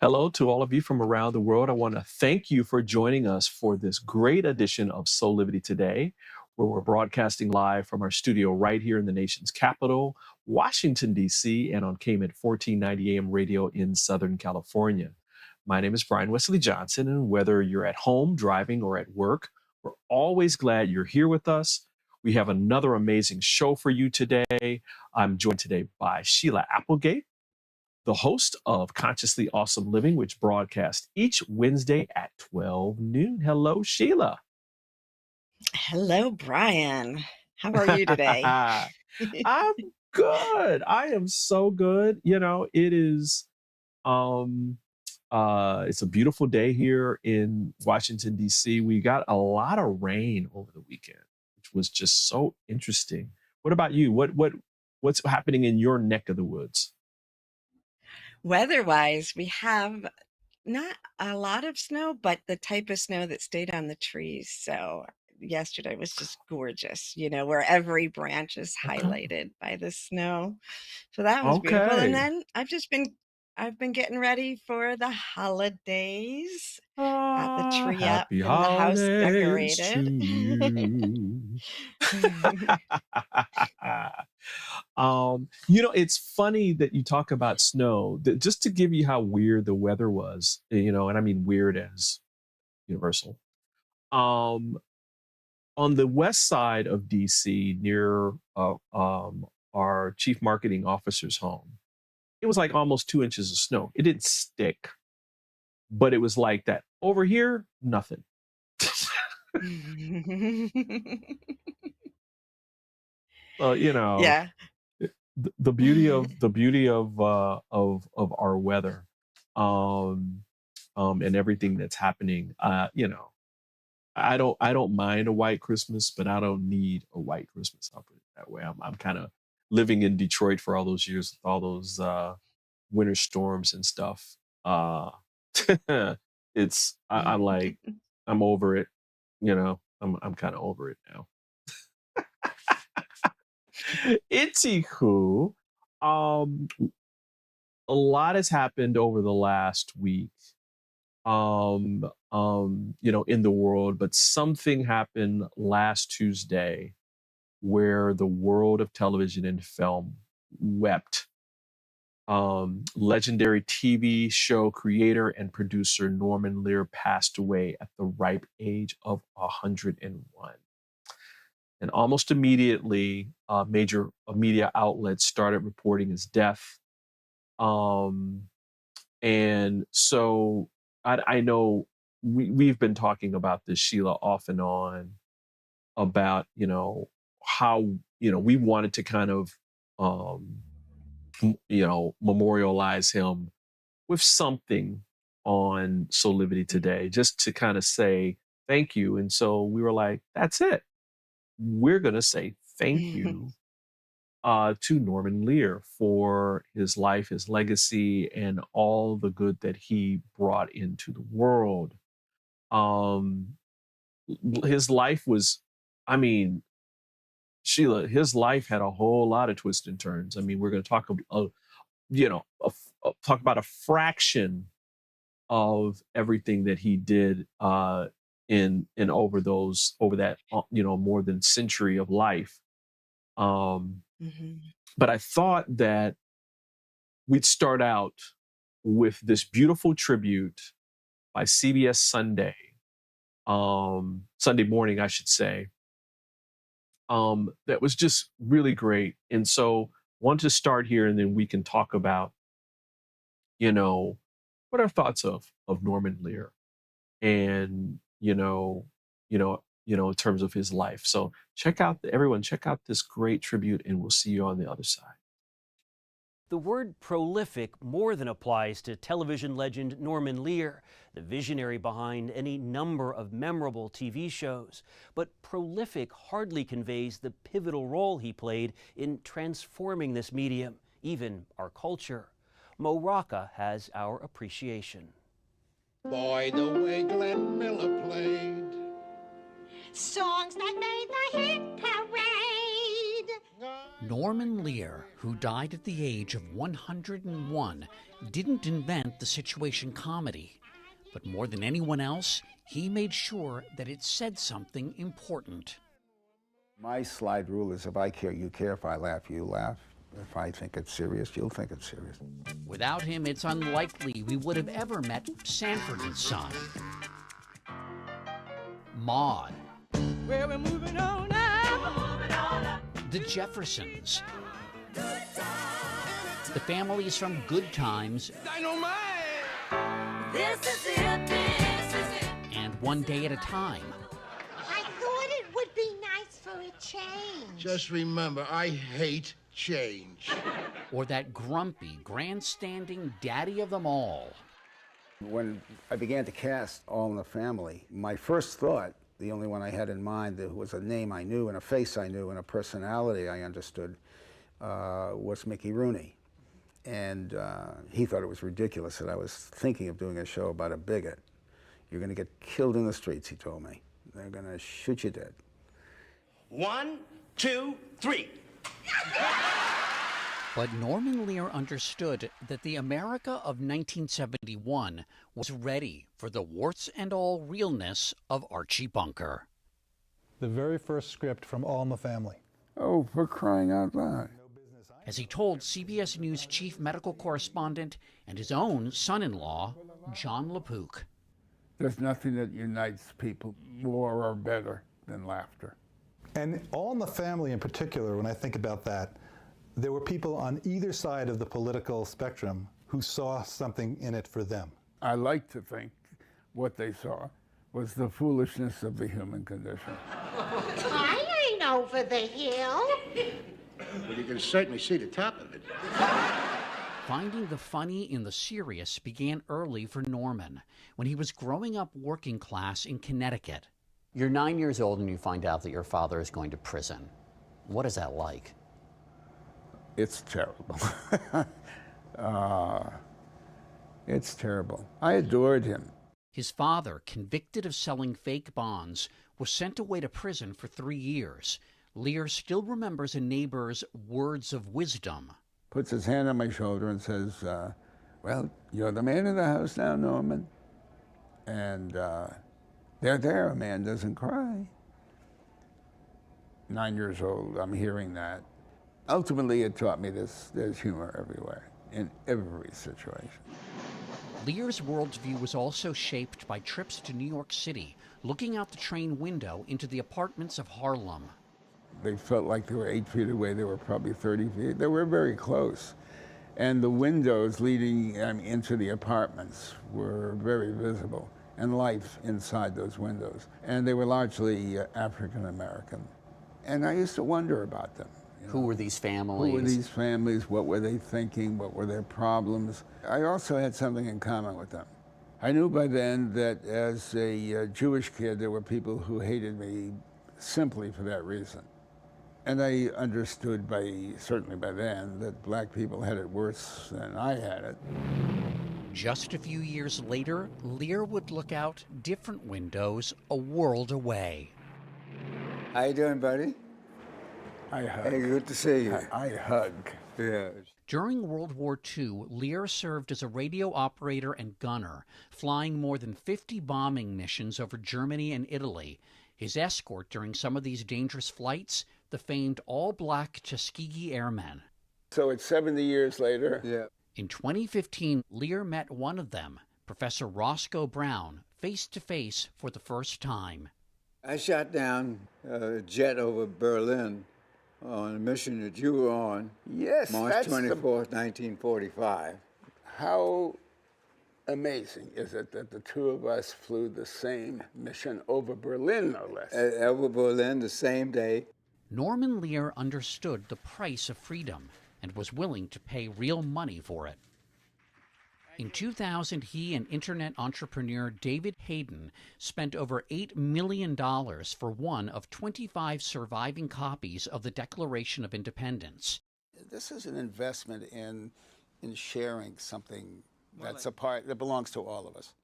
Hello to all of you from around the world. I want to thank you for joining us for this great edition of Soulivity Today, where we're broadcasting live from our studio right here in the nation's capital, Washington, D.C., and on KMET 1490 AM radio in Southern California. My name is Brian Westley Johnson, and whether you're at home, driving, or at work, we're always glad you're here with us. We have another amazing show for you today. I'm joined today by Sheila Applegate, the host of Consciously Awesome Living, which broadcasts each Wednesday at 12 noon. Hello, Sheila. Hello, Brian. How are you today? I'm good. I am so good. You know, it is it's a beautiful day here in Washington, D.C. We got a lot of rain over the weekend, which was just so interesting. What about you? What's happening in your neck of the woods? Weather-wise, we have not a lot of snow, but the type of snow that stayed on the trees. So yesterday was just gorgeous, where every branch is Okay. highlighted by the snow. So that was beautiful. And Okay. then I've been getting ready for the holidays. Got the tree up Happy and the house holidays to decorated. you. It's funny that you talk about snow. Just to give you how weird the weather was, and I mean weird as universal. On the west side of DC, near our chief marketing officer's home, it was like almost 2 inches of snow. It didn't stick, but it was like that. Over here, nothing. Well, Yeah. the beauty of our weather, um, and everything that's happening. I don't mind a white Christmas, but I don't need a white Christmas. I'll put it that way. I'm kind of living in Detroit for all those years with all those winter storms and stuff. Uh, I'm like, I'm over it. I'm kind of over it now. Anywho, um, a lot has happened over the last week, in the world, but something happened last Tuesday where the world of television and film wept. Legendary TV show creator and producer Norman Lear passed away at the ripe age of 101. And almost immediately, major media outlets started reporting his death. And so I know we've been talking about this, Sheila, off and on about, how, we wanted to kind of, um, memorialize him with something on Soulivity today, just to kind of say thank you. And so we were like, that's it. We're going to say thank you to Norman Lear for his life, his legacy, and all the good that he brought into the world. Um, his life was, I mean, Sheila, his life had a whole lot of twists and turns. I mean, we're going to talk, talk about a fraction of everything that he did in over that more than century of life. Mhm. But I thought that we'd start out with this beautiful tribute by CBS Sunday morning, I should say, that was just really great. And so want to start here, and then we can talk about, what our thoughts of Norman Lear, and in terms of his life. So everyone check out this great tribute, and we'll see you on the other side. The word prolific more than applies to television legend Norman Lear, the visionary behind any number of memorable TV shows. But prolific hardly conveys the pivotal role he played in transforming this medium, even our culture. Mo Rocca has our appreciation. Boy, the way Glenn Miller played. Songs that made the hit parade. Norman Lear, who died at the age of 101, didn't invent the situation comedy. But more than anyone else, he made sure that it said something important. My slide rule is if I care, you care. If I laugh, you laugh. If I think it's serious, you'll think it's serious. Without him, it's unlikely we would have ever met Sanford and Son, Maude, Well, we're moving on up. the Jeffersons, the families from Good Times, Dynamite! This is it. and One Day at a Time. I thought it would be nice for a change. Just remember, I hate change. Or that grumpy, grandstanding daddy of them all. When I began to cast All in the Family, my first thought, the only one I had in mind, that was a name I knew and a face I knew and a personality I understood, was Mickey Rooney. And he thought it was ridiculous that I was thinking of doing a show about a bigot. You're going to get killed in the streets, he told me. They're going to shoot you dead. 1, 2, 3. But Norman Lear understood that the America of 1971 was ready for the warts and all realness of Archie Bunker. The very first script from All in the Family. Oh, for crying out loud. As he told CBS News chief medical correspondent and his own son-in-law, John LaPook. There's nothing that unites people more or better than laughter. And All in the Family in particular, when I think about that, there were people on either side of the political spectrum who saw something in it for them. I like to think what they saw was the foolishness of the human condition. I ain't over the hill. Well, you can certainly see the top of it. Finding the funny in the serious began early for Norman, when he was growing up working class in Connecticut. You're 9 years old and you find out that your father is going to prison. What is that like? It's terrible. It's terrible. I adored him. His father, convicted of selling fake bonds, was sent away to prison for 3 years. Lear still remembers a neighbor's words of wisdom. Puts his hand on my shoulder and says, well, you're the man of the house now, Norman. And they're there, a man doesn't cry. 9 years old, I'm hearing that. Ultimately, it taught me there's humor everywhere, in every situation. Lear's worldview was also shaped by trips to New York City, looking out the train window into the apartments of Harlem. They felt like they were 8 feet away. They were probably 30 feet. They were very close. And the windows leading into the apartments were very visible, and life inside those windows. And they were largely African American. And I used to wonder about them. Who were these families? Who were these families? What were they thinking? What were their problems? I also had something in common with them. I knew by then that as a Jewish kid, there were people who hated me simply for that reason. And I understood certainly by then, that black people had it worse than I had it. Just a few years later, Lear would look out different windows a world away. How you doing, buddy? I hug. Hey, good to see you. I hug. Yeah. During World War II, Lear served as a radio operator and gunner, flying more than 50 bombing missions over Germany and Italy. His escort during some of these dangerous flights, the famed all-black Tuskegee Airmen. So it's 70 years later. Yeah. In 2015, Lear met one of them, Professor Roscoe Brown, face-to-face for the first time. I shot down a jet over Berlin on a mission that you were on. Yes, March 24th, 1945. How amazing is it that the two of us flew the same mission over Berlin, no less? Over Berlin the same day. Norman Lear understood the price of freedom and was willing to pay real money for it. In 2000, he and internet entrepreneur David Hayden spent over $8 million for one of 25 surviving copies of the Declaration of Independence. This is an investment in sharing something that belongs to all of us.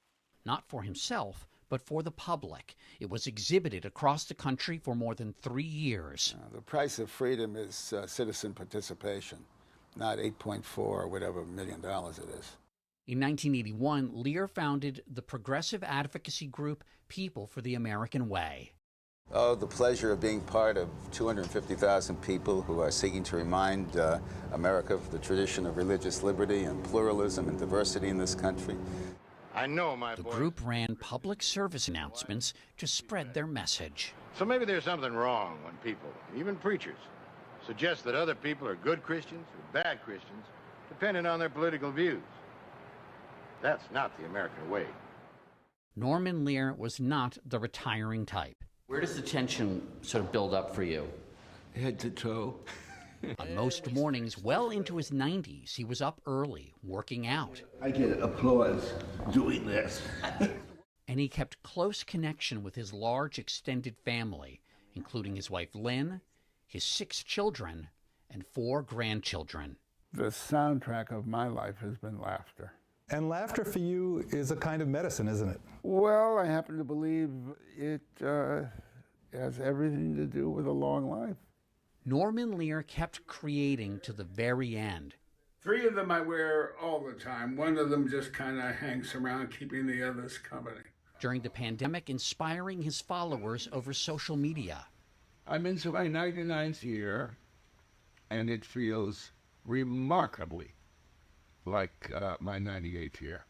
Not for himself, but for the public. It was exhibited across the country for more than 3 years. The price of freedom is citizen participation, not 8.4 or whatever $1 million it is. In 1981, Lear founded the progressive advocacy group People for the American Way. Oh, the pleasure of being part of 250,000 people who are seeking to remind America of the tradition of religious liberty and pluralism and diversity in this country. I know my The boy. group ran public service announcements to spread their message. So maybe there's something wrong when people, even preachers, suggest that other people are good Christians or bad Christians, depending on their political views. That's not the American way. Norman Lear was not the retiring type. Where does the tension sort of build up for you? Head to toe. On most mornings, well into his 90s, he was up early, working out. I get applause doing this. And he kept close connection with his large extended family, including his wife Lynn, his 6 children, and 4 grandchildren. The soundtrack of my life has been laughter. And laughter for you is a kind of medicine, isn't it? Well, I happen to believe it has everything to do with a long life. Norman Lear kept creating to the very end. 3 of them I wear all the time. One of them just kind of hangs around, keeping the others company. During the pandemic, inspiring his followers over social media. I'm into my 99th year, and it feels remarkably like my 98th year.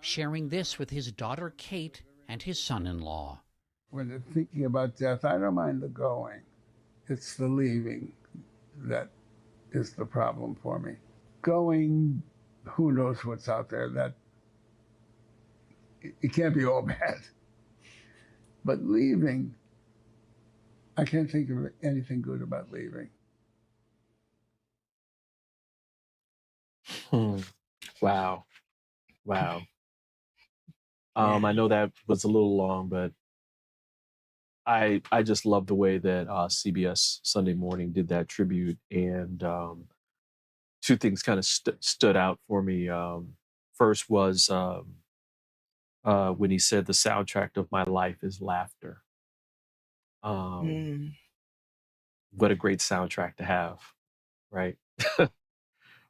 Sharing this with his daughter Kate and his son-in-law. When they're thinking about death, I don't mind the going. It's the leaving that is the problem for me. Going, who knows what's out there. That it can't be all bad. But leaving, I can't think of anything good about leaving. Wow. I know that was a little long, but I just love the way that CBS Sunday Morning did that tribute, and 2 things kind of stood out for me. First was when he said the soundtrack of my life is laughter. What a great soundtrack to have, right?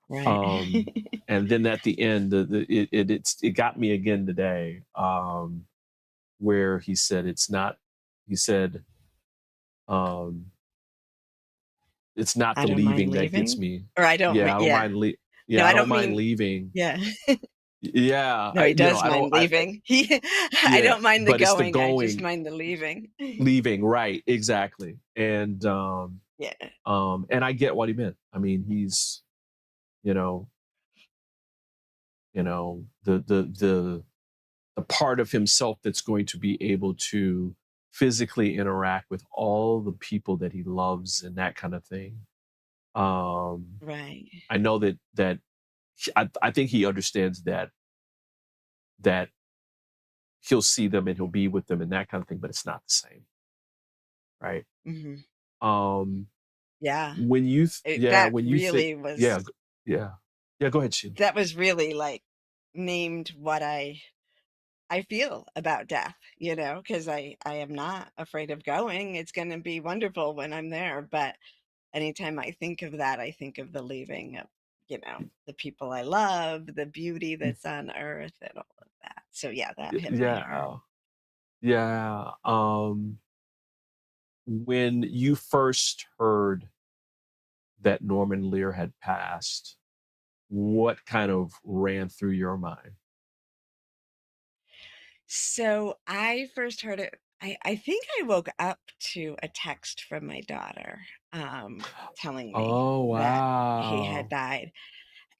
Right. And then at the end, it got me again today, where he said it's not the I don't mind leaving that gets leaving? me. Or I don't, Yeah, I don't yeah. mind No, yeah, I I don't don't mind mean, leaving. yeah. Yeah, No, he does I mind don't, leaving. I yeah, don't mind the but it's the going, I just going, mind the leaving. leaving, right, exactly. And Yeah. and I get what he meant. I mean, he's, you know, the part of himself that's going to be able to physically interact with all the people that he loves and that kind of thing. Right. I know that I think he understands that he'll see them and he'll be with them and that kind of thing, but it's not the same, right? hmm Yeah, Yeah. when you That when you think, really was, yeah, go ahead, Sheila. that was really like named what I feel about death, because I am not afraid of going. It's going to be wonderful when I'm there. But anytime I think of that, I think of the leaving of, the people I love, the beauty that's on earth and all of that. So yeah, that hit my heart. Yeah. When you first heard that Norman Lear had passed, what kind of ran through your mind? So I first heard it. I think I woke up to a text from my daughter telling me Oh, that he had wow. died,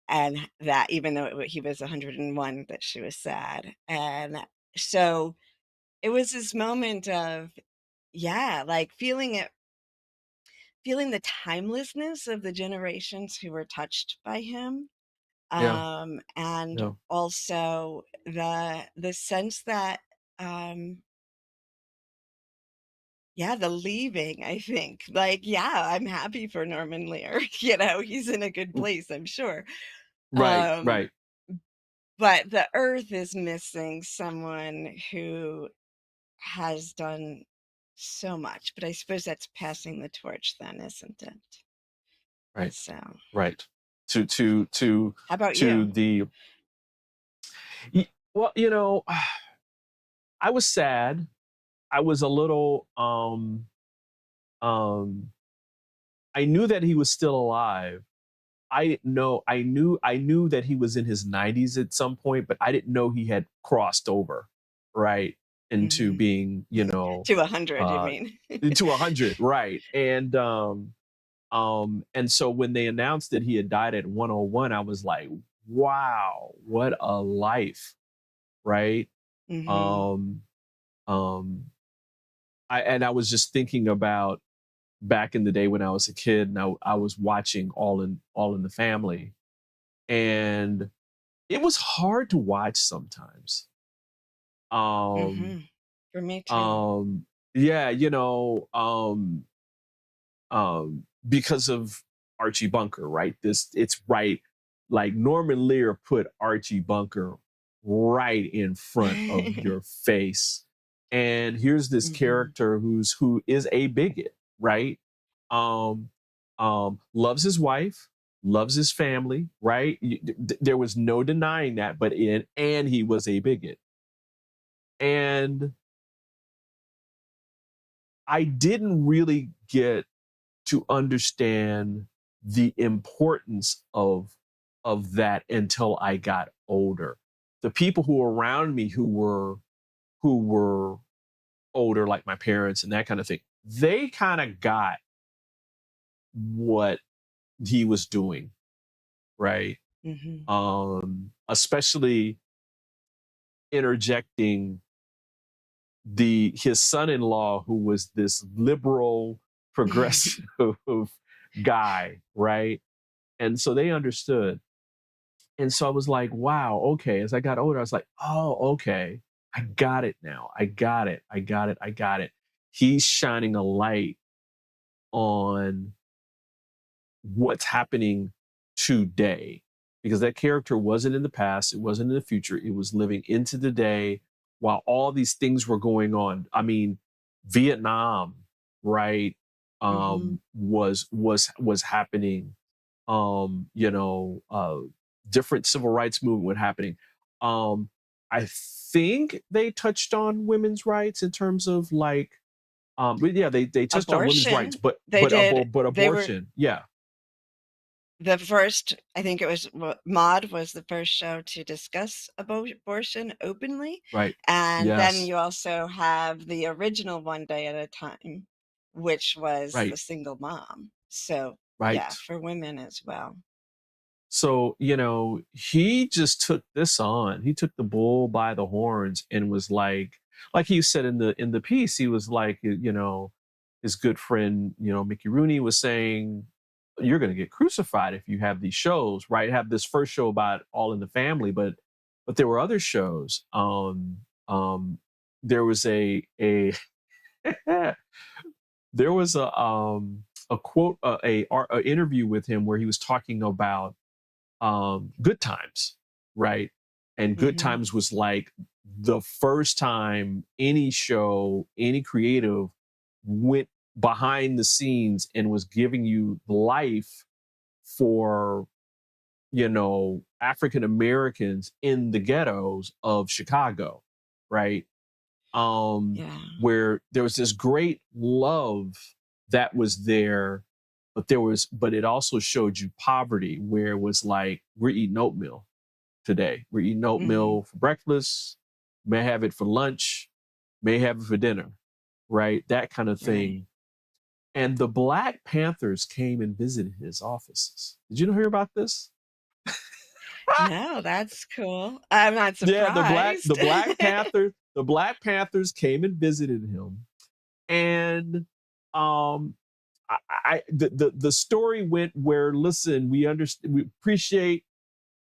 and that even though he was 101, that she was sad. And so it was this moment of, yeah, like feeling the timelessness of the generations who were touched by him. Yeah, And yeah, also the sense that, um, yeah, the leaving, I think. Like, yeah, I'm happy for Norman Lear. He's in a good place, I'm sure. right, Um, right. but the earth is missing someone who has done so much, but I suppose that's passing the torch then, isn't it? Right. So, Right. To how about you? the well, I was sad. I was a little I knew that he was still alive. I didn't know. I knew that he was in his 90s at some point, but I didn't know he had crossed over, right, into being, To 100, you uh mean? to 100, right. And so when they announced that he had died at 101, I was like, wow, what a life, right? Hmm. Um um I was just thinking about back in the day when I was a kid, and I was watching All in the Family, and it was hard to watch sometimes. Um, Hmm. For me too. yeah, because of Archie Bunker, right? It's right, like Norman Lear put Archie Bunker right in front of your face. And here's this Hmm. character who is a bigot, right? Um, loves his wife, loves his family, right? There was no denying that, and he was a bigot. And I didn't really get to understand the importance of that until I got older. The people who were around me who were older, like my parents and that kind of thing, they kind of got what he was doing, right? Hmm. Especially interjecting his son-in-law, who was this liberal progressive guy, right? And so they understood. And so I was like, wow, okay. As I got older, I was like, oh, okay. I got it now. I got it. I got it. I got it. He's shining a light on what's happening today, because that character wasn't in the past. It wasn't in the future. It was living into the day while all these things were going on. I mean, Vietnam, right? Hmm. Was happening. Different civil rights movement was happening. I think they touched on women's rights in terms of like, but yeah, they touched on women's rights, Abortion. They did. but They were abortion, yeah, the first, I think it was Maude was the first show to discuss abortion openly. right, And then yes, you also have the original One Day at a Time, which was right, the single mom. So, yeah, right. for women as well. So, he just took this on. He took the bull by the horns and was like he said in the piece, he was like, his good friend, Mickey Rooney was saying, you're going to get crucified if you have these shows, right? Have this first show about All in the Family, but there were other shows. There was a there was a quote, a interview with him where he was talking about Good Times, right? And Good Hmm. Times was like the first time any show, any creative went behind the scenes and was giving you life for, African Americans in the ghettos of Chicago, right? Yeah. Where there was this great love that was there, but it also showed you poverty, where it was like, we're eating oatmeal today. We're eating Hmm. oatmeal for breakfast, may have it for lunch, may have it for dinner, right? That kind of Right. thing. And the Black Panthers came and visited his offices. Did you hear about this? No, that's cool. I'm not Yeah, surprised. the Black Panthers came and visited him, and um, the story went where, listen, we understand, we appreciate,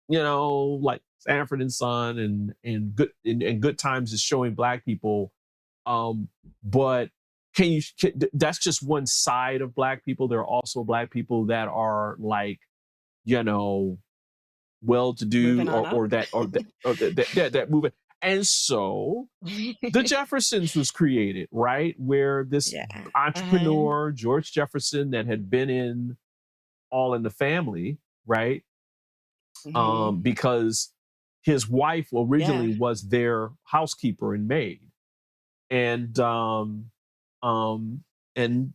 like Sanford and Son and Good Times is showing Black people, but that's just one side of Black people. There are also Black people that are like, you know well to do, Moving on up. or that movement. And so the Jeffersons was created, right? Where this Yeah. entrepreneur, George Jefferson, that had been in All in the Family, right? Because his wife originally was their housekeeper and maid. And and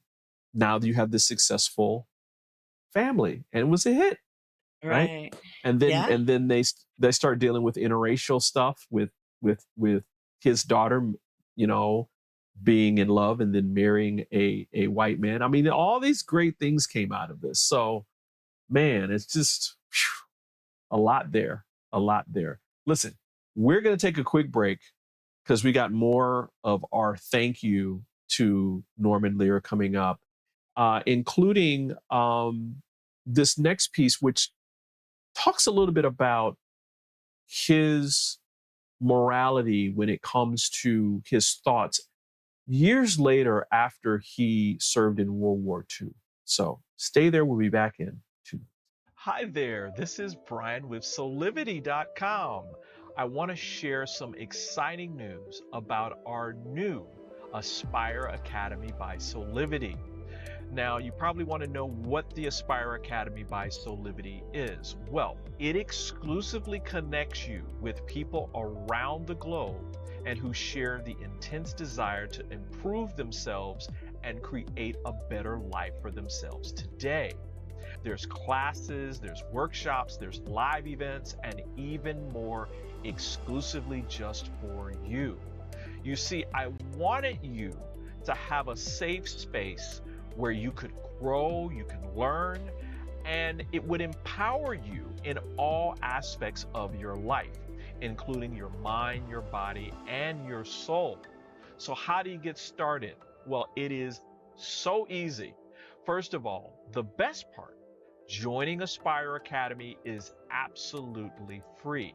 now you have this successful family, and it was a hit, right? Right. And then Yeah. they start dealing with interracial stuff with his daughter, you know, being in love and then marrying a white man. I mean, all these great things came out of this. So, man, it's just a lot there, a lot there. Listen, we're going to take a quick break because we got more of our thank you to Norman Lear coming up, including this next piece, which talks a little bit about his morality when it comes to his thoughts years later after he served in World War II. So stay there. We'll be back in 2 minutes. Hi there. This is Brian with Soulivity.com. I want to share some exciting news about our new Aspire Academy by Soulivity. Now, you probably want to know what the Aspire Academy by Soulivity is. Well, it exclusively connects you with people around the globe and who share the intense desire to improve themselves and create a better life for themselves today. There's classes, there's workshops, there's live events, and even more exclusively just for you. You see, I wanted you to have a safe space where you could grow, you can learn, and it would empower you in all aspects of your life, including your mind, your body, and your soul. So how do you get started? Well, it is so easy. First of all, the best part, joining Aspire Academy is absolutely free.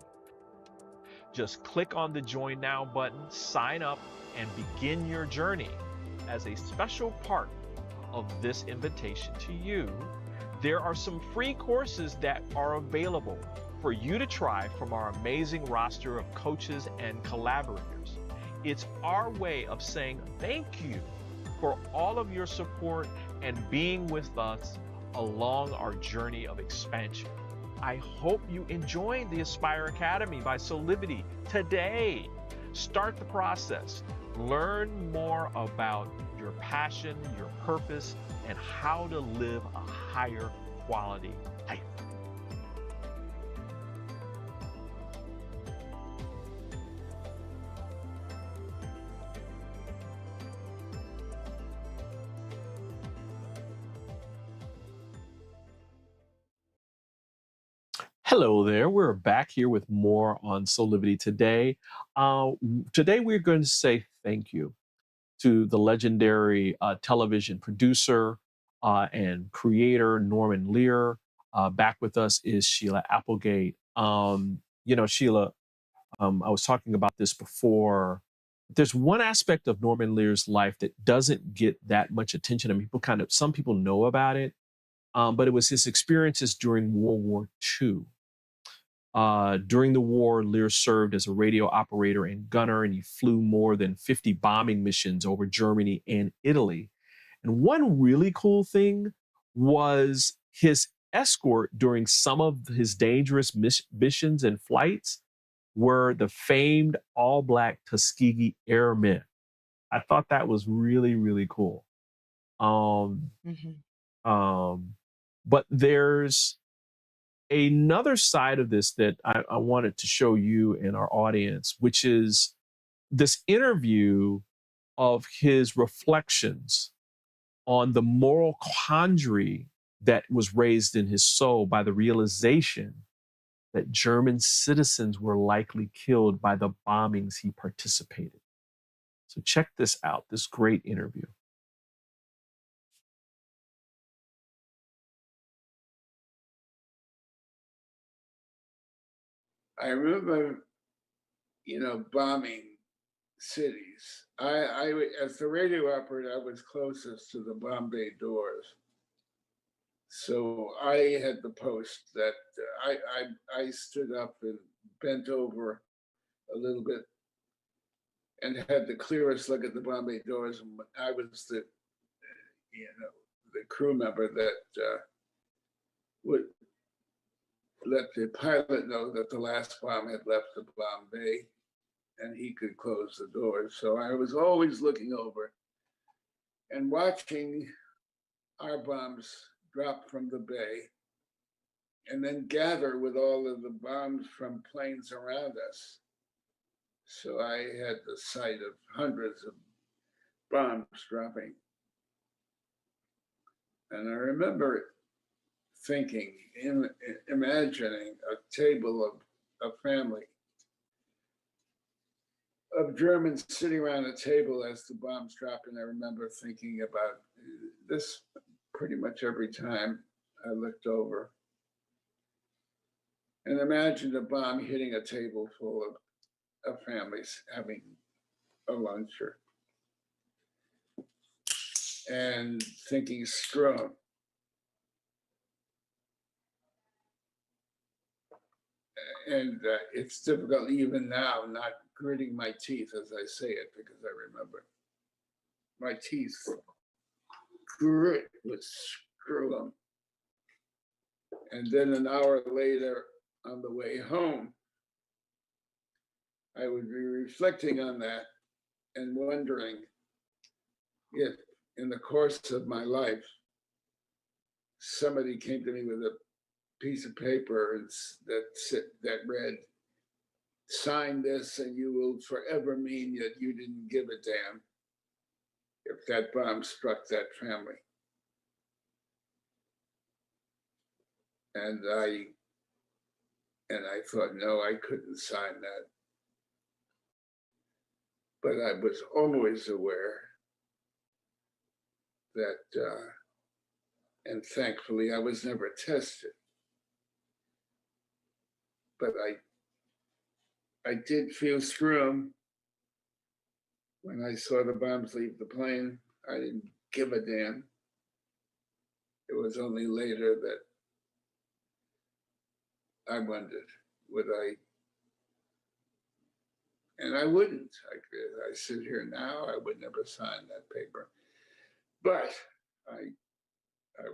Just click on the Join Now button, sign up, and begin your journey. As a special part of this invitation to you, there are some free courses that are available for you to try from our amazing roster of coaches and collaborators. It's our way of saying thank you for all of your support and being with us along our journey of expansion. I hope you enjoyed the Aspire Academy by Soulivity today. Start the process. Learn more about your passion, your purpose, and how to live a higher quality life. Hello there. We're back here with more on Soulivity today. Today we're going to say thank you to the legendary television producer and creator Norman Lear. Back with us is Sheila Applegate. You know, Sheila, I was talking about this before. There's one aspect of Norman Lear's life that doesn't get that much attention. I mean, some people know about it, but it was his experiences during World War II. During the war, Lear served as a radio operator and gunner, and he flew more than 50 bombing missions over Germany and Italy. And one really cool thing was his escort during some of his dangerous missions and flights were the famed all-black Tuskegee Airmen. I thought that was really, really cool. But there's another side of this that I wanted to show you and our audience, which is this interview of his reflections on the moral quandary that was raised in his soul by the realization that German citizens were likely killed by the bombings he participated. So check this out, this great interview. I remember, bombing cities. As the radio operator, I was closest to the bomb bay doors. So I had the post that I stood up and bent over a little bit and had the clearest look at the Bombay doors. And I was the crew member that would let the pilot know that the last bomb had left the bomb bay and he could close the doors. So I was always looking over and watching our bombs drop from the bay and then gather with all of the bombs from planes around us. So I had the sight of hundreds of bombs dropping. And I remember thinking, imagining a table of a family of Germans sitting around a table as the bombs dropped. And I remember thinking about this pretty much every time I looked over. And imagined a bomb hitting a table full of families having a lunch and thinking, screw 'em. And it's difficult even now, not gritting my teeth as I say it, because I remember my teeth grit with screw 'em. And then an hour later on the way home, I would be reflecting on that and wondering if in the course of my life, somebody came to me with a piece of paper that read, sign this and you will forever mean that you didn't give a damn if that bomb struck that family. And I thought, no, I couldn't sign that. But I was always aware that, and thankfully I was never tested. But I did feel screw 'em when I saw the bombs leave the plane. I didn't give a damn. It was only later that I wondered, would I? And I wouldn't. I sit here now, I would never sign that paper. But I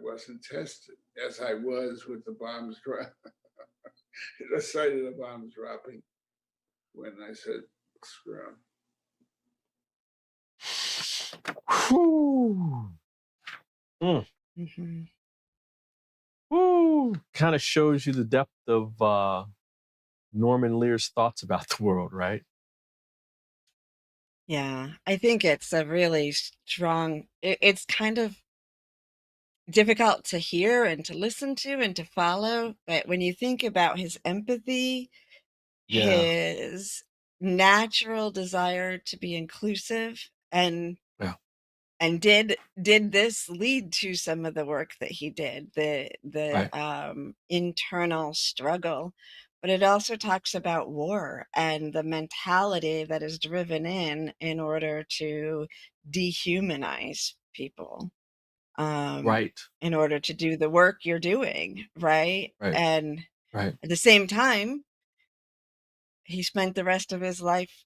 wasn't tested as I was with the bombs dropping. The sight of the bombs dropping when I said, screw 'em. Whew. Mm. Mm-hmm. Woo! Kind of shows you the depth of Norman Lear's thoughts about the world, right? Yeah, I think it's a really strong, it's kind of difficult to hear and to listen to and to follow. But when you think about his empathy, Yeah. his natural desire to be inclusive, and Yeah. and did this lead to some of the work that he did, the Right. internal struggle, but it also talks about war and the mentality that is driven in order to dehumanize people, Right. in order to do the work you're doing, right? Right. And Right. at the same time, he spent the rest of his life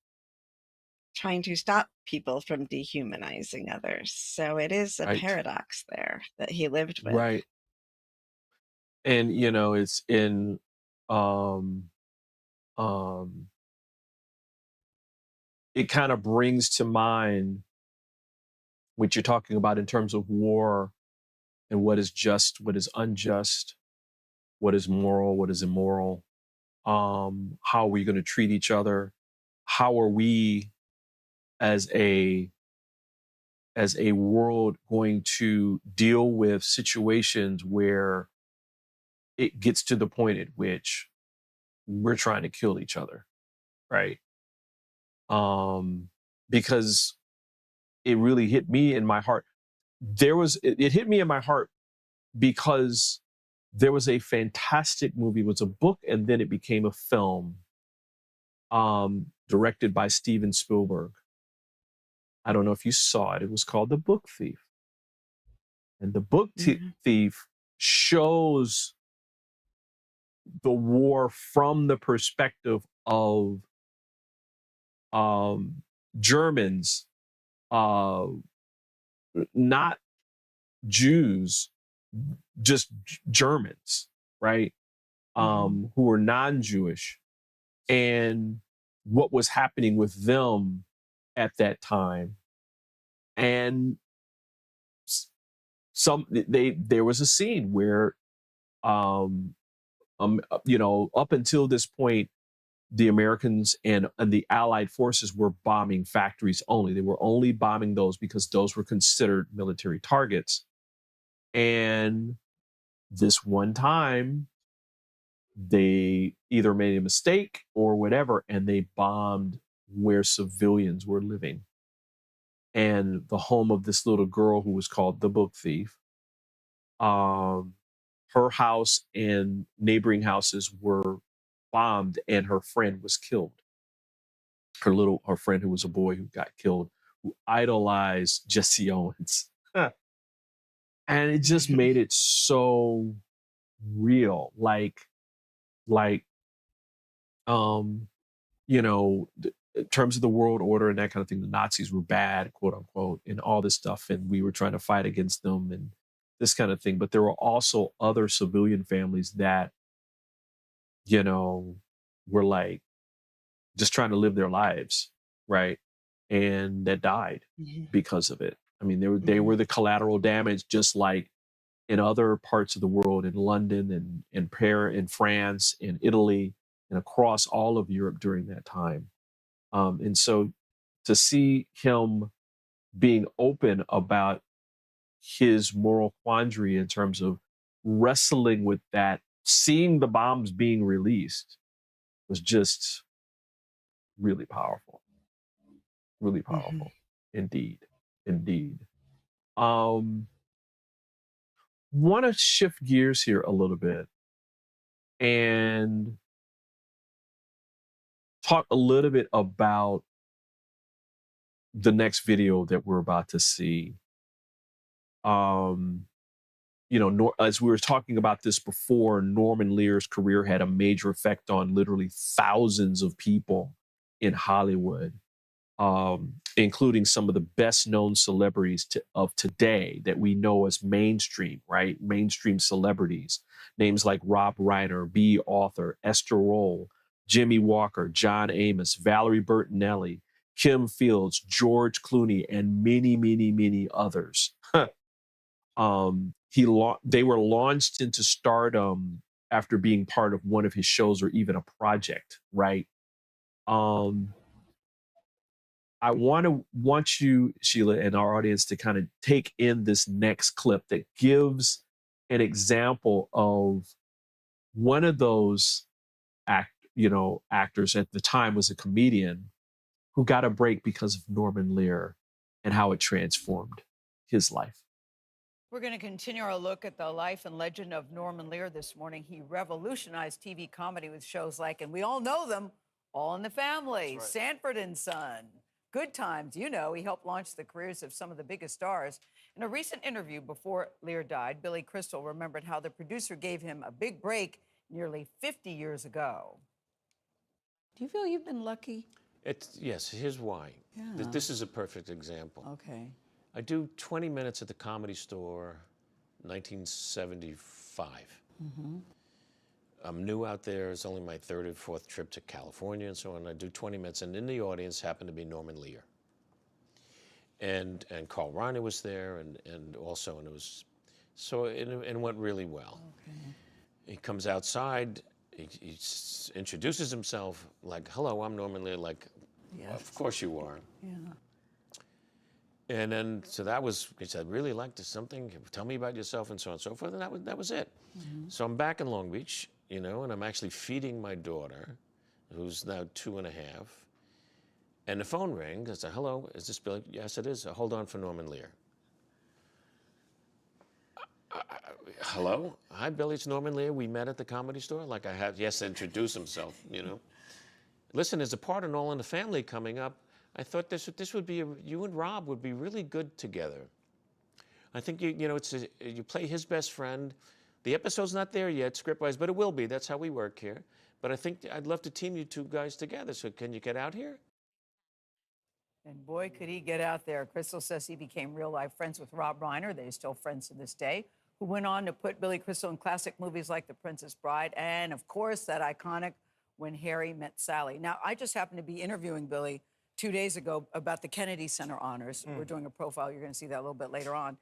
trying to stop people from dehumanizing others. So it is a Right. paradox there that he lived with. Right. And it's in um it kind of brings to mind what you're talking about in terms of war and what is just, what is unjust, what is moral, what is immoral. How are we going to treat each other? How are we as a world going to deal with situations where it gets to the point at which we're trying to kill each other, right? Because it really hit me in my heart. It hit me in my heart because there was a fantastic movie. It was a book and then it became a film, directed by Steven Spielberg. I don't know if you saw it. It was called The Book Thief. And The Book Thief shows the war from the perspective of Germans, not Jews, just Germans, right? Who were non-Jewish, and what was happening with them at that time. And there was a scene where, you know, up until this point, the Americans and the Allied forces were bombing factories only. They were only bombing those because those were considered military targets. And this one time, they either made a mistake or whatever, and they bombed where civilians were living. And the home of this little girl who was called the Book Thief, her house and neighboring houses were bombed, and her friend was killed. Her friend who was a boy who got killed, who idolized Jesse Owens. And it just made it so real. Like, you know, in terms of the world order and that kind of thing, the Nazis were bad, quote unquote, and all this stuff. And we were trying to fight against them and this kind of thing. But there were also other civilian families that, you know, were like just trying to live their lives, right? And that died because of it. I mean, they were the collateral damage, just like in other parts of the world, in London and in Paris, in France, in Italy, and across all of Europe during that time. And so to see him being open about his moral quandary in terms of wrestling with that, seeing the bombs being released, was just really powerful. Really powerful. Indeed. Indeed. Want to shift gears here a little bit and talk a little bit about the next video that we're about to see. You know, as we were talking about this before, Norman Lear's career had a major effect on literally thousands of people in Hollywood, including some of the best known celebrities of today that we know as mainstream, right? Mainstream celebrities. Names like Rob Reiner, B. Arthur, Esther Roll, Jimmy Walker, John Amos, Valerie Bertinelli, Kim Fields, George Clooney, and many, many, many others. They were launched into stardom after being part of one of his shows or even a project, right? I want you, Sheila, and our audience to kind of take in this next clip that gives an example of one of those actors at the time was a comedian who got a break because of Norman Lear and how it transformed his life. We're going to continue our look at the life and legend of Norman Lear this morning. He revolutionized TV comedy with shows like, and we all know them, All in the Family, right, Sanford and Son, Good Times. You know, he helped launch the careers of some of the biggest stars. In a recent interview before Lear died, Billy Crystal remembered how the producer gave him a big break nearly 50 years ago. Do you feel you've been lucky? Yes, here's why. Yeah. This is a perfect example. Okay. I do 20 minutes at the Comedy Store, 1975. I'm new out there. It's only my third or fourth trip to California and so on. I do 20 minutes, and in the audience happened to be Norman Lear. And Carl Reiner was there, and it was, so it went really well. Okay. He comes outside, he introduces himself like, hello, I'm Norman Lear, like, yes, of course you are. Yeah. And then, so that was, he said, really like this something, tell me about yourself and so on and so forth, and that was it. So I'm back in Long Beach, you know, and I'm actually feeding my daughter, who's now 2.5, and the phone rings. I said, hello, is this Billy? Yes, it is. Hold on for Norman Lear. Hello? Hi, Billy, it's Norman Lear. We met at the Comedy Store. Like I have, yes, introduce himself, you know. Listen, there's a part in All in the Family coming up. I thought this would be, you and Rob would be really good together. I think, you know, you play his best friend. The episode's not there yet, script-wise, but it will be. That's how we work here. But I think I'd love to team you two guys together. So can you get out here? And boy, could he get out there. Crystal says he became real-life friends with Rob Reiner. They're still friends to this day, who went on to put Billy Crystal in classic movies like The Princess Bride and, of course, that iconic When Harry Met Sally. Now, I just happened to be interviewing Billy 2 days ago about the Kennedy Center honors. We're doing a profile. You're going to see that a little bit later on.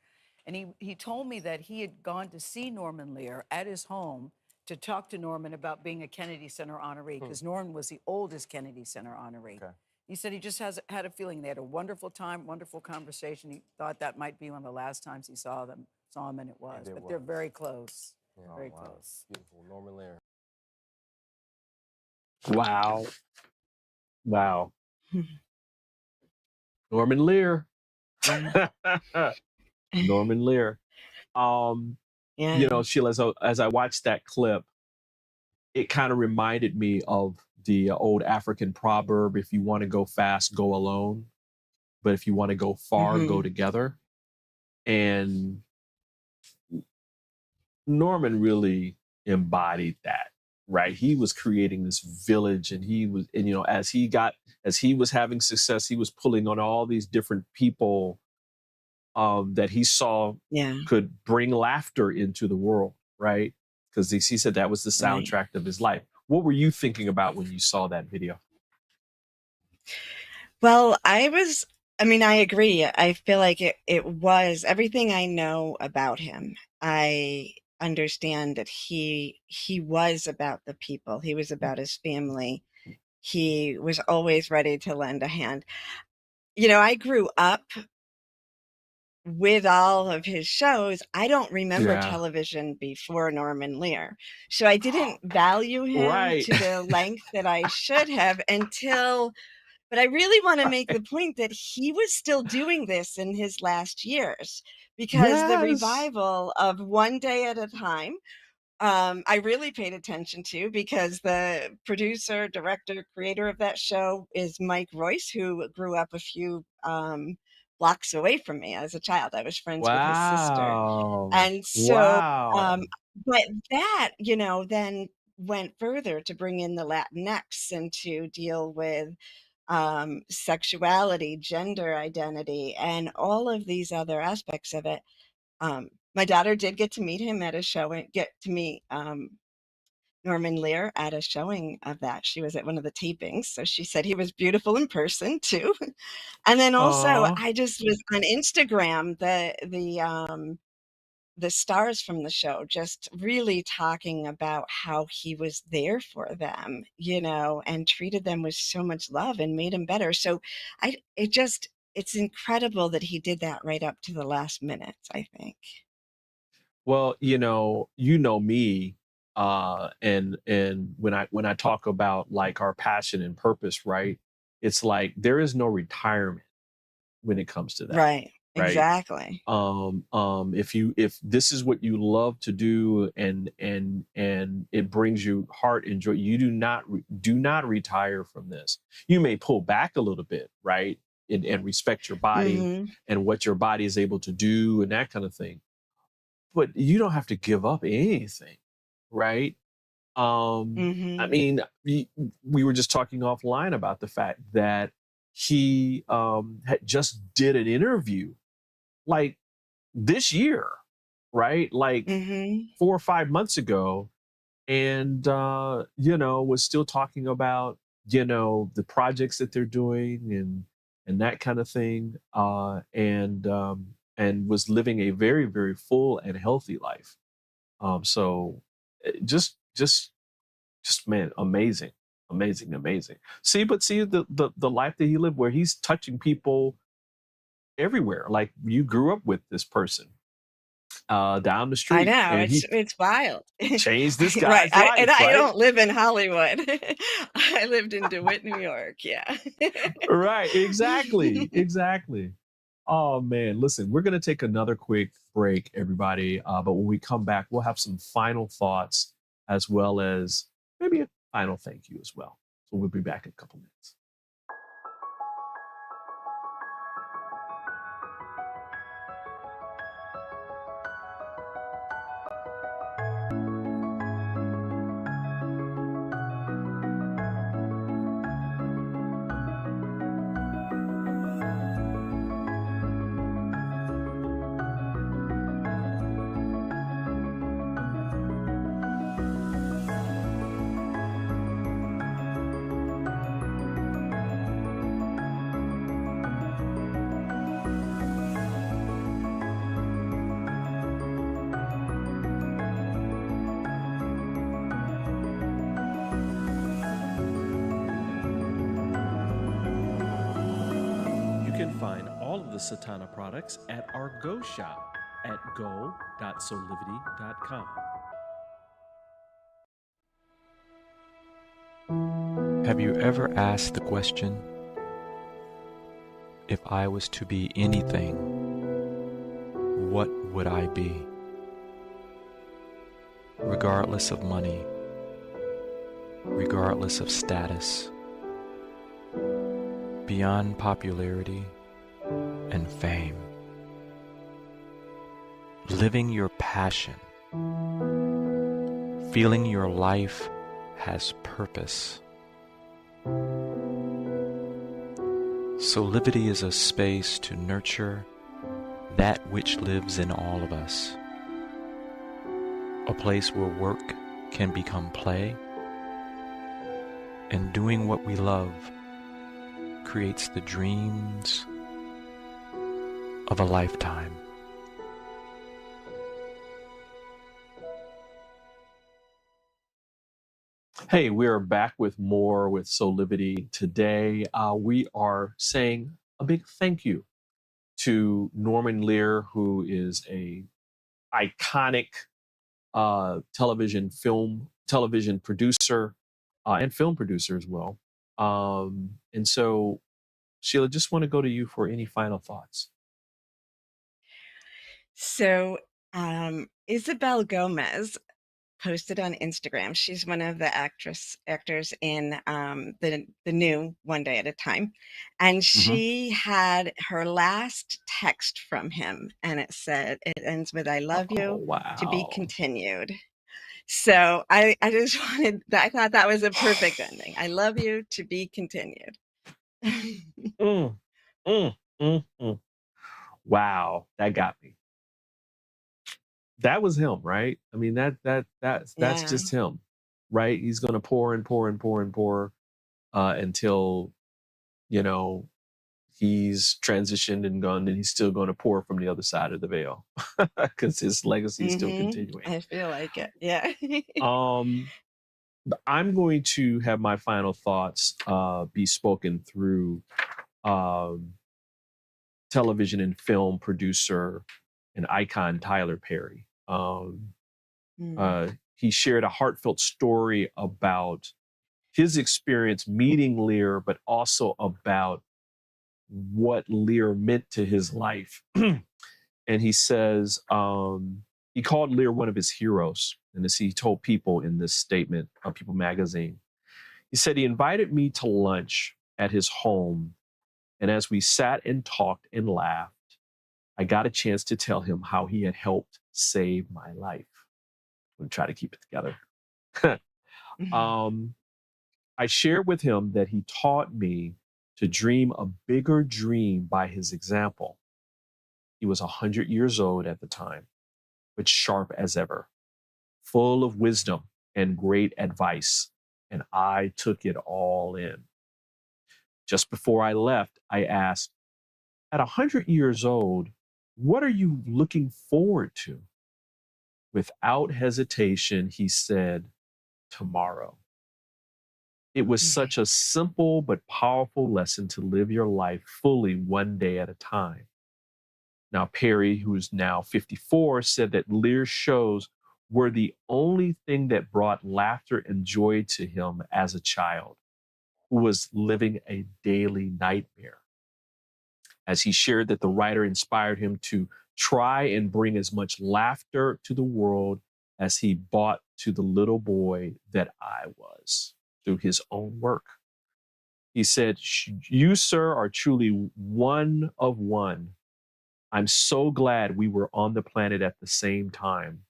And he told me that he had gone to see Norman Lear at his home to talk to Norman about being a Kennedy Center honoree, because Norman was the oldest Kennedy Center honoree. Okay. He said he just had a feeling they had a wonderful time, wonderful conversation. He thought that might be one of the last times he saw him, and it was. But they're very close. Oh, very wow. close. Beautiful. Norman Lear. Wow. Wow. Norman Lear. Norman Lear. Yeah. You know, Sheila, as I watched that clip, it kind of reminded me of the old African proverb, if you want to go fast, go alone. But if you want to go far, go together. And Norman really embodied that, right? He was creating this village, and you know, as he was having success, he was pulling on all these different people that he saw could bring laughter into the world, right? Because he said that was the soundtrack of his life. What were you thinking about when you saw that video? Well, I agree. I feel like it was everything I know about him. I understand that he was about the people. He was about his family. He was always ready to lend a hand. You know, I grew up with all of his shows. I don't remember television before Norman Lear. So I didn't value him to the length that I should have but I really want to make the point that he was still doing this in his last years, because the revival of One Day at a Time, I really paid attention to, because the producer, director, creator of that show is Mike Royce, who grew up a few blocks away from me as a child. I was friends with his sister. Wow. And so, but that, you know, then went further to bring in the Latinx and to deal with sexuality, gender identity, and all of these other aspects of it. My daughter did get to meet him at a show and get to meet Norman Lear at a showing of that. She was at one of the tapings. So she said he was beautiful in person too. And then also I just was on Instagram, the stars from the show just really talking about how he was there for them, you know, and treated them with so much love and made them better. So it's incredible that he did that right up to the last minute, I think. Well, you know me, and when I talk about like our passion and purpose, right? It's like there is no retirement when it comes to that. Right. Exactly. If this is what you love to do, and it brings you heart and joy, you do not retire from this. You may pull back a little bit, right? And respect your body and what your body is able to do and that kind of thing. But you don't have to give up anything, right? I mean, we were just talking offline about the fact that he had just did an interview like this year, right? Like 4 or 5 months ago, and you know, was still talking about, you know, the projects that they're doing and that kind of thing, and was living a very, very full and healthy life. So just man, amazing. See the life that he lived, where he's touching people everywhere. Like, you grew up with this person down the street. I know, and it's wild. changed this guy's right. life, I right? don't live in Hollywood. I lived in DeWitt, New York. Yeah. Right, exactly. Oh man, listen, we're gonna take another quick break, everybody. But when we come back, we'll have some final thoughts, as well as maybe a final thank you as well. So we'll be back in a couple minutes. can find all of the Satana products at our Go shop at go.soulivity.com. Have you ever asked the question, if I was to be anything, what would I be? Regardless of money, regardless of status, beyond popularity and fame. Living your passion, feeling your life has purpose. Soulivity is a space to nurture that which lives in all of us. A place where work can become play, and doing what we love creates the dreams of a lifetime. Hey, we are back with more with Soulivity today. We are saying a big thank you to Norman Lear, who is a iconic television producer and film producer as well. And so, Sheila, just want to go to you for any final thoughts. So, Isabel Gomez posted on Instagram. She's one of the actors in the new One Day at a Time, and she had her last text from him, and it ends with "I love you, to be continued." So I just wanted that. I thought that was a perfect ending. I love you, to be continued. Wow, that got me. That was him, right? I mean, that's Yeah. just him, right? He's going to pour and pour and pour and pour until, you know, he's transitioned and gone, and he's still going to pour from the other side of the veil because his legacy is still continuing. I feel like it. Yeah. I'm going to have my final thoughts be spoken through television and film producer and icon Tyler Perry. He shared a heartfelt story about his experience meeting Lear, but also about what Lear meant to his life. And he says he called Lear one of his heroes. And as he told People in this statement on People magazine, he said he invited me to lunch at his home. And as we sat and talked and laughed, I got a chance to tell him how he had helped save my life. I'm going to try to keep it together. I shared with him that he taught me to dream a bigger dream by his example. He was 100 years old at the time, but sharp as ever, full of wisdom and great advice, and I took it all in. Just before I left, I asked, at 100 years old, what are you looking forward to? Without hesitation, he said, tomorrow. It was such a simple but powerful lesson to live your life fully one day at a time. Now, Perry, who's now 54, said that Lear's shows were the only thing that brought laughter and joy to him as a child who was living a daily nightmare. As he shared that the writer inspired him to try and bring as much laughter to the world as he brought to the little boy that I was through his own work. He said, you, sir, are truly one of one. I'm so glad we were on the planet at the same time.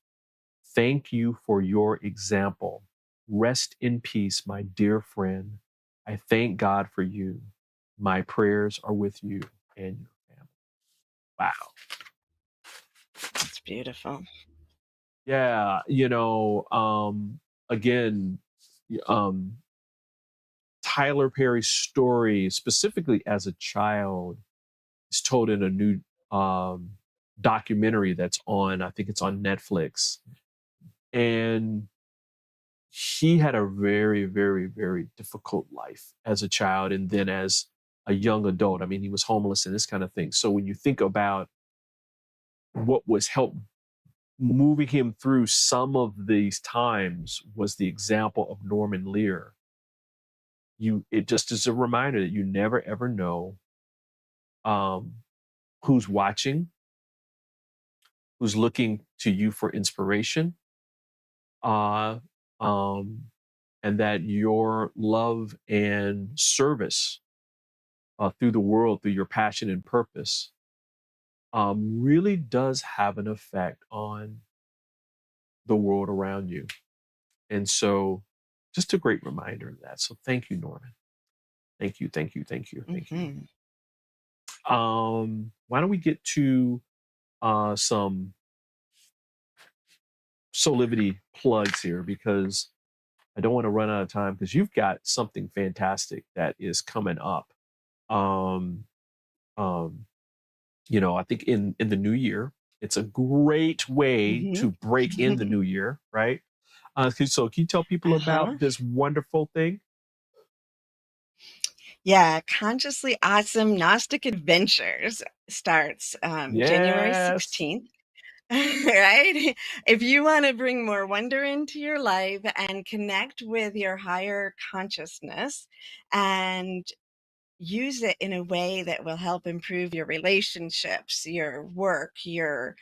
Thank you for your example. Rest in peace, my dear friend. I thank God for you. My prayers are with you and your family. Wow. That's beautiful. Yeah, again, Tyler Perry's story, specifically as a child, is told in a new documentary that's on, I think it's on Netflix. And he had a very, very, very difficult life as a child. And then as a young adult. I mean, he was homeless and this kind of thing. So when you think about what was help moving him through some of these times was the example of Norman Lear. It just is a reminder that you never ever know who's watching, who's looking to you for inspiration, uh, um, and that your love and service through the world, through your passion and purpose, really does have an effect on the world around you. And so, just a great reminder of that. So, thank you, Norman. Thank you, thank you, thank you, thank you. Why don't we get to some Soulivity plugs here, because I don't want to run out of time, because you've got something fantastic that is coming up. Um, um, I think in the new year, it's a great way to break in the new year, right? So can you tell people about this wonderful thing? Yeah, Consciously Awesome Gnostic Adventures starts January Yes. 16th. Right? If you want to bring more wonder into your life and connect with your higher consciousness and use it in a way that will help improve your relationships, your work, your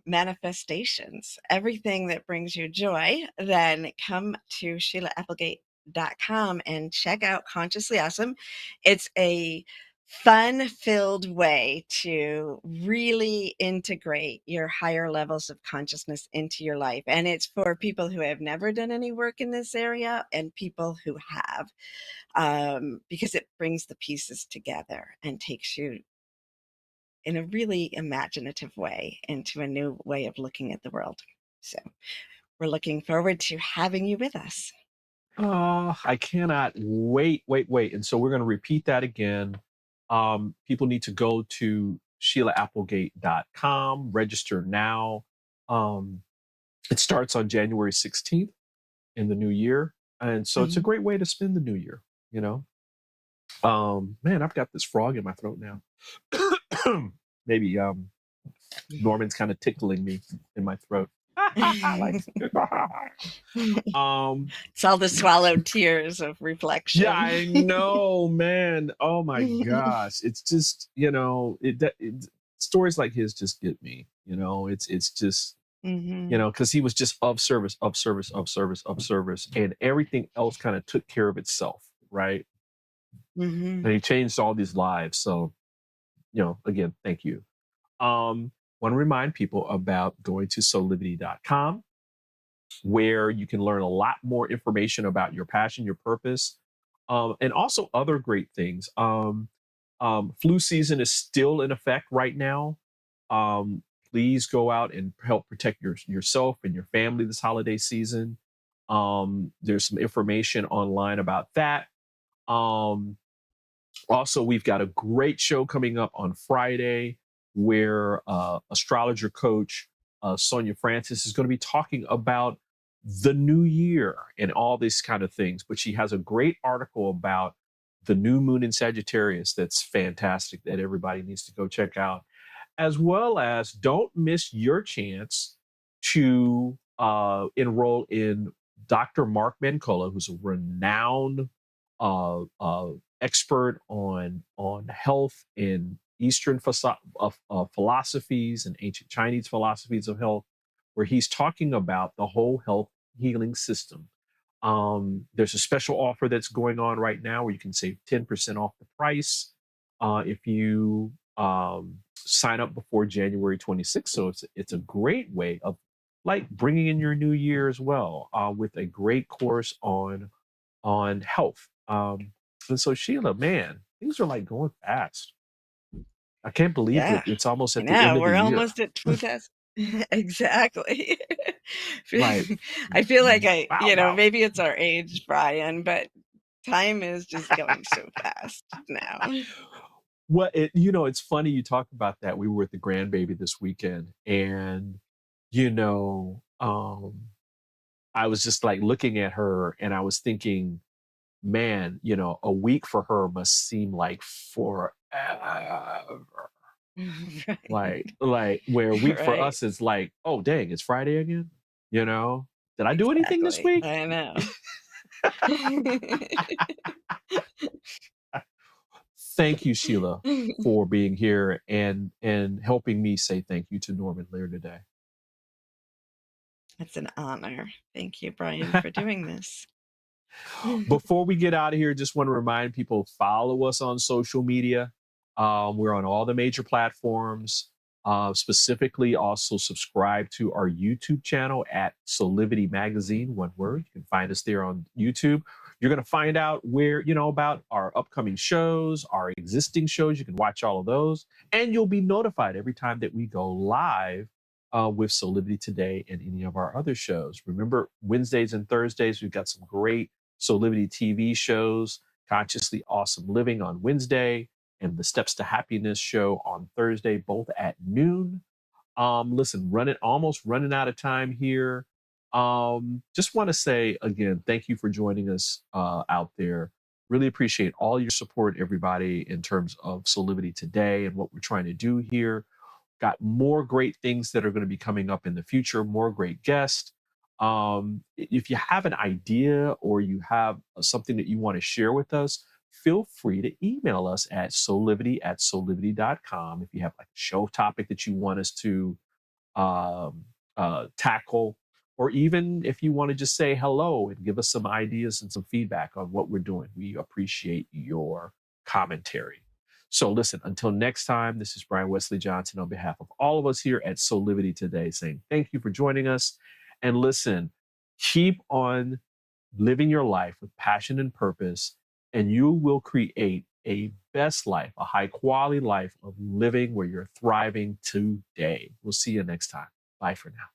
manifestations, everything that brings you joy, then come to SheilaApplegate.com and check out Consciously Awesome. It's a fun-filled way to really integrate your higher levels of consciousness into your life. And it's for people who have never done any work in this area and people who have, because it brings the pieces together and takes you in a really imaginative way into a new way of looking at the world. So we're looking forward to having you with us. Oh, I cannot wait. And so we're going to repeat that again. People need to go to SheilaApplegate.com, register now. It starts on January 16th in the new year. And so it's a great way to spend the new year, Man, I've got this frog in my throat now. Maybe Norman's kind of tickling me in my throat. It's all the swallowed tears of reflection. Yeah, I know, man. Oh my gosh. It's just, stories like his just get me, it's just, because he was just of service, of service, of service, of service, and everything else kind of took care of itself, right? And he changed all these lives. So, again, thank you. Want to remind people about going to Soulivity.com, where you can learn a lot more information about your passion, your purpose, and also other great things. Flu season is still in effect right now. Please go out and help protect yourself and your family this holiday season. There's some information online about that. Also, we've got a great show coming up on Friday where astrologer coach Sonia Francis is going to be talking about the new year and all these kind of things. But she has a great article about the new moon in Sagittarius that's fantastic that everybody needs to go check out. As well as don't miss your chance to enroll in Dr. Mark Mancola, who's a renowned expert on health in Eastern philosophies and ancient Chinese philosophies of health, where he's talking about the whole health healing system. There's a special offer that's going on right now where you can save 10% off the price if you sign up before January 26th. So it's a great way of like bringing in your new year as well with a great course on health. And so Sheila, man, things are like going fast. I can't believe it. It's almost at the end of We're the year. almost at 2000. Exactly. Right. I feel like Wow. maybe it's our age, Brian, but time is just going so fast now. Well, it's funny you talk about that. We were at the grandbaby this weekend, and I was just like looking at her, and I was thinking, man, you know, a week for her must seem like forever. Right. Like where a week for Right. us is like, oh dang, it's Friday again. You know, did I do anything this Exactly. week? I know. Thank you, Sheila, for being here and helping me say thank you to Norman Lear today. It's an honor. Thank you, Brian, for doing this. Before we get out of here, just want to remind people, follow us on social media. We're on all the major platforms. Specifically, also subscribe to our YouTube channel at Soulivity Magazine, one word. You can find us there on YouTube. You're going to find out where, you know, about our upcoming shows, our existing shows. You can watch all of those, and you'll be notified every time that we go live with Soulivity Today and any of our other shows. Remember, Wednesdays and Thursdays, we've got some great Soulivity TV shows, Consciously Awesome Living on Wednesday, and the Steps to Happiness show on Thursday, both at noon. Listen, almost running out of time here. Just want to say again, thank you for joining us out there. Really appreciate all your support, everybody, in terms of Soulivity Today and what we're trying to do here. Got more great things that are going to be coming up in the future, more great guests. If you have an idea or you have something that you want to share with us, feel free to email us at soulivity@soulivity.com. If you have like a show topic that you want us to tackle, or even if you want to just say hello and give us some ideas and some feedback on what we're doing, we appreciate your commentary. So listen, until next time, this is Brian Westley Johnson on behalf of all of us here at Soulivity Today saying thank you for joining us. And listen, keep on living your life with passion and purpose, and you will create a best life, a high quality life of living where you're thriving today. We'll see you next time. Bye for now.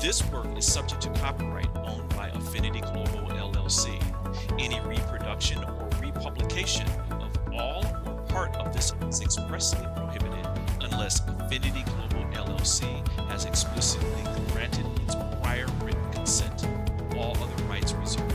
This work is subject to copyright owned by Affinity Global LLC. Any reproduction or republication of all or part of this is expressly prohibited unless Affinity Global LLC has explicitly granted its prior written consent. All other rights reserved.